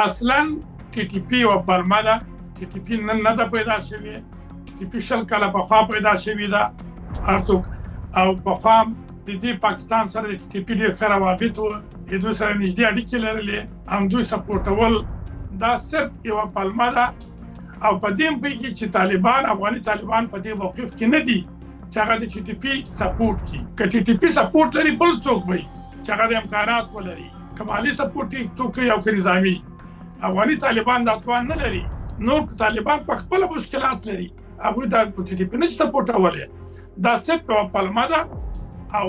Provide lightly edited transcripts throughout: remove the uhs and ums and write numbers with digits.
اصلا ټي ټي پی او پلمه ده. ټي ټي پی نن نه ده پیدا شوې، ټي ټي پی شل کاله پخوا پیدا شوې ده هرڅوک. او پخوا د دې پاکستان سره د ټي ټي پی ډېر ښه روابط وو، د دوی سره نږدې اړیکې لرلې، همدوی سپورټول. دا صرف یوه پلمه ده. او په دې هم پوهېږي چې طالبان، افغاني طالبان په دې موقف کې نه دي چې هغه د ټي ټي پی سپورټ کړي. که ټي ټي پی سپورټ لري بل څوک وي چې هغه د امکانات ولري، که مالي سپورټ یې څوک کوي او که نظامي. افغاني طالبان دا توان نه لري. نور طالبان په خپله مشکلات لري، هغوی دا ټي ټي پی نه شي سپورټولی. دا صرف یوه پلمه ده او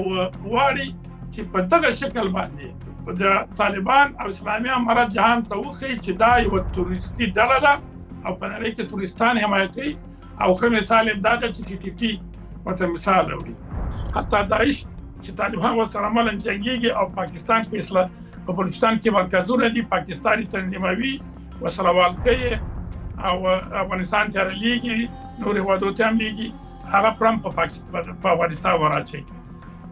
غواړي چې په دغه شکل باندې د طالبان او اسلامي امارت جهان ته وښیي چې دا یوه تروریستي ډله ده او په نړۍ کې تروریستان حمایت کوي. او ښه مثال یې دا ده چې ټي ټي پی ورته مثال راوړي. حتی داعش چې طالبان ورسره عملاً جنګېږي او پاکستان په بلوچستان کې مرکزونه دي، پاکستاني تنظیموي، ورسره والکوي او افغانستان ته رالیږي، نورو هېوادو ته هم لیږي، هغه پړم په افغانستان ورأچوي.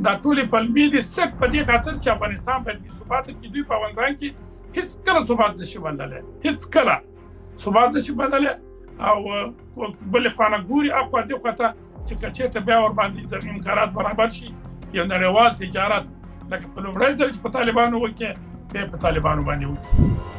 دا ټولې پلمې دي صرف په دې خاطر چې افغانستان باید بېثباته کړي. دوی په افغانستان کې هېڅکله ثبات نشي بدلی، هېڅکله ثبات نشي بدلی. او بلې خوا نه ګوري اخوا دې خوا ته چې که چېرته بیا ورباندې امکانات برابر شي، یو نړیوال تجارت لکه په لومړی ځل چې په طالبانو وکړي، بیا په طالبانو باندې وکړي.